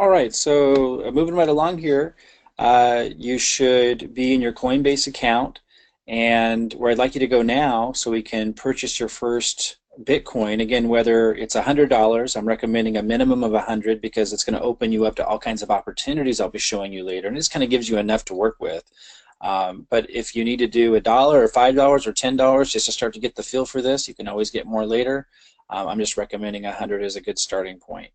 All right, so moving right along here, you should be in your Coinbase account, and where I'd like you to go now so we can purchase your first Bitcoin. Again, whether it's $100, I'm recommending a minimum of 100 because it's going to open you up to all kinds of opportunities I'll be showing you later, and this kind of gives you enough to work with. But if you need to do $1 or $5 or $10 just to start to get the feel for this, you can always get more later. I'm just recommending 100 as a good starting point.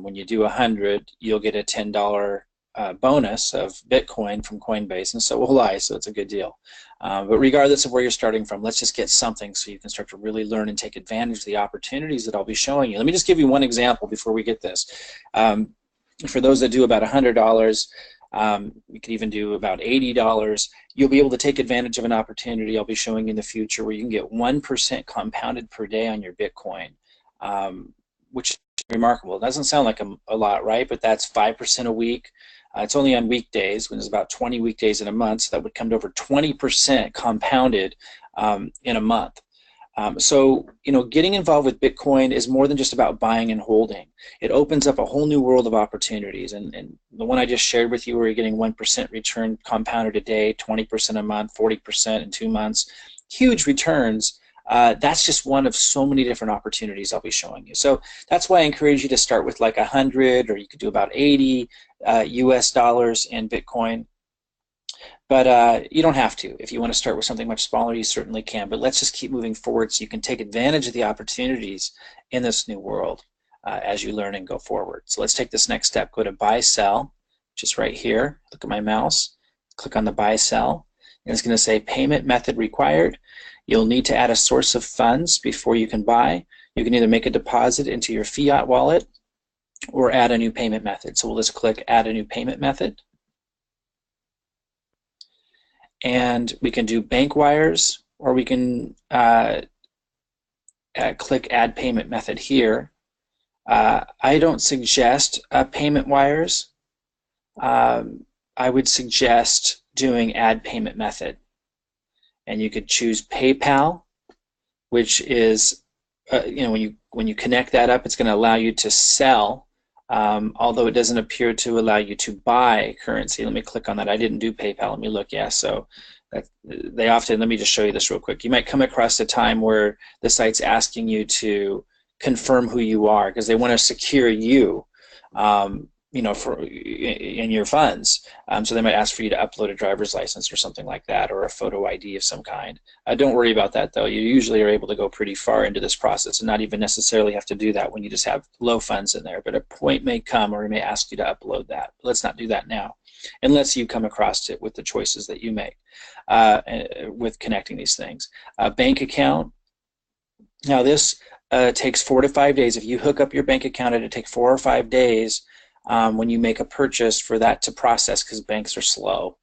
When you do 100, you'll get a $10 bonus of Bitcoin from Coinbase, and so will I, so it's a good deal. But regardless of where you're starting from, let's just get something so you can start to really learn and take advantage of the opportunities that I'll be showing you. Let me just give you one example before we get this. For those that do about $100, you could even do about $80. You'll be able to take advantage of an opportunity I'll be showing you in the future where you can get 1% compounded per day on your Bitcoin, which is remarkable. It doesn't sound like a lot, right? But that's 5% a week. It's only on weekdays, when there's about 20 weekdays in a month, so that would come to over 20% compounded in a month. So, getting involved with Bitcoin is more than just about buying and holding. It opens up a whole new world of opportunities. And the one I just shared with you where you're getting 1% return compounded a day, 20% a month, 40% in 2 months, huge returns. That's just one of so many different opportunities I'll be showing you. So that's why I encourage you to start with like 100, or you could do about 80 US dollars in Bitcoin. But you don't have to. If you want to start with something much smaller, you certainly can. But let's just keep moving forward so you can take advantage of the opportunities in this new world as you learn and go forward. So let's take this next step. Go to Buy Sell, which is right here. Look at my mouse. Click on the Buy Sell. And it's going to say Payment Method Required. You'll need to add a source of funds before you can buy. You can either make a deposit into your fiat wallet or add a new payment method. So we'll just click Add a New Payment Method. And we can do bank wires, or we can click Add Payment Method here. I don't suggest payment wires. I would suggest doing Add Payment Method. And you could choose PayPal, which is, when you connect that up, it's going to allow you to sell, although it doesn't appear to allow you to buy currency. Let me click on that. I didn't do PayPal. Let me look. Yeah, so they often, let me just show you this real quick. You might come across a time where the site's asking you to confirm who you are because they want to secure you. For in your funds. So they might ask for you to upload a driver's license or something like that, or a photo ID of some kind. Don't worry about that, though. You usually are able to go pretty far into this process and not even necessarily have to do that when you just have low funds in there. But a point may come where it may ask you to upload that. But let's not do that now, unless you come across it with the choices that you make with connecting these things. Bank account. Now this takes 4 to 5 days. If you hook up your bank account, it'll take 4 or 5 days when you make a purchase for that to process, because banks are slow.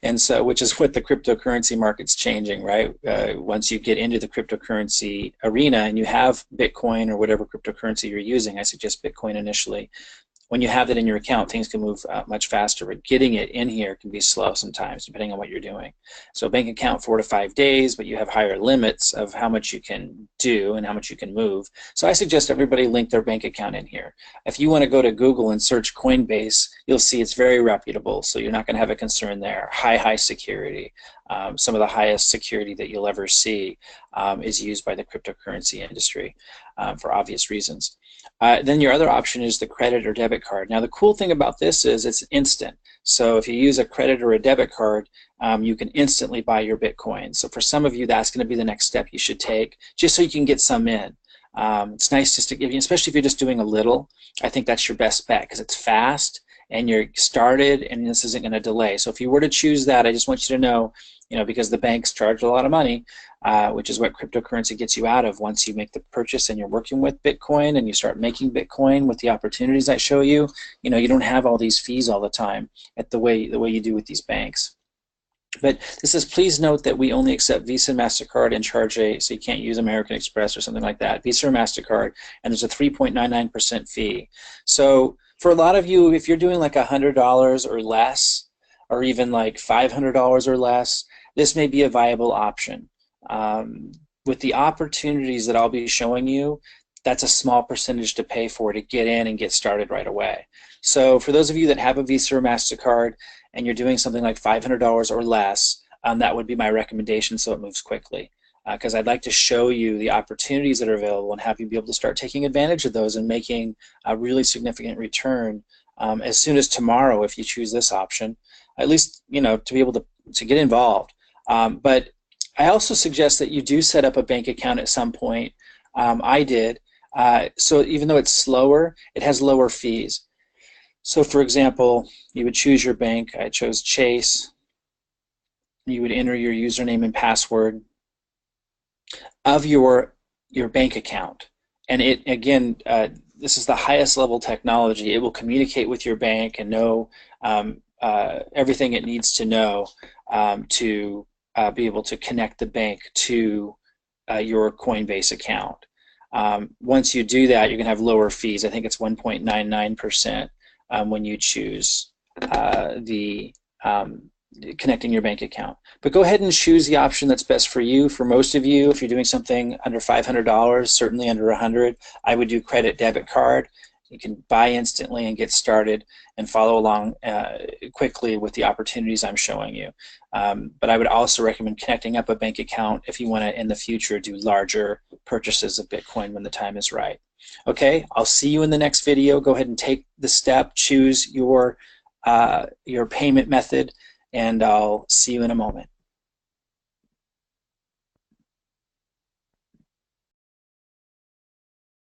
And so, which is what the cryptocurrency market's changing, right? Once you get into the cryptocurrency arena and you have Bitcoin or whatever cryptocurrency you're using, I suggest Bitcoin initially. When you have that in your account, things can move much faster, but getting it in here can be slow sometimes, depending on what you're doing. So bank account 4 to 5 days, but you have higher limits of how much you can do and how much you can move. So I suggest everybody link their bank account in here. If you want to go to Google and search Coinbase, you'll see it's very reputable, so you're not going to have a concern there. High security. Some of the highest security that you'll ever see is used by the cryptocurrency industry for obvious reasons. Then your other option is the credit or debit card. Now the cool thing about this is it's instant. So if you use a credit or a debit card, you can instantly buy your Bitcoin. So for some of you, that's going to be the next step you should take, just so you can get some in. It's nice just to give you, especially if you're just doing a little, I think that's your best bet because it's fast and you're started and this isn't going to delay. So if you were to choose that, I just want you to know, because the banks charge a lot of money, which is what cryptocurrency gets you out of once you make the purchase and you're working with Bitcoin and you start making Bitcoin with the opportunities I show you, you don't have all these fees all the time at the way you do with these banks. But this says, please note that we only accept Visa, MasterCard, and charge so you can't use American Express or something like that. Visa or MasterCard, and there's a 3.99% fee. So for a lot of you, if you're doing like $100 or less, or even like $500 or less, this may be a viable option. With the opportunities that I'll be showing you, that's a small percentage to pay for to get in and get started right away. So for those of you that have a Visa or MasterCard and you're doing something like $500 or less, that would be my recommendation so it moves quickly. Because I'd like to show you the opportunities that are available and have you be able to start taking advantage of those and making a really significant return as soon as tomorrow if you choose this option, at least to be able to get involved. But I also suggest that you do set up a bank account at some point. I did. So even though it's slower, it has lower fees. So for example, you would choose your bank. I chose Chase. You would enter your username and password of your bank account. And it, again, this is the highest level technology. It will communicate with your bank and know everything it needs to know to be able to connect the bank to your Coinbase account. Once you do that, you're going to have lower fees. I think it's 1.99% when you choose connecting your bank account. But go ahead and choose the option that's best for you. For most of you, if you're doing something under $500, certainly under $100, I would do credit debit card. You can buy instantly and get started and follow along quickly with the opportunities I'm showing you. But I would also recommend connecting up a bank account if you want to, in the future, do larger purchases of Bitcoin when the time is right. Okay, I'll see you in the next video. Go ahead and take the step, choose your payment method, and I'll see you in a moment.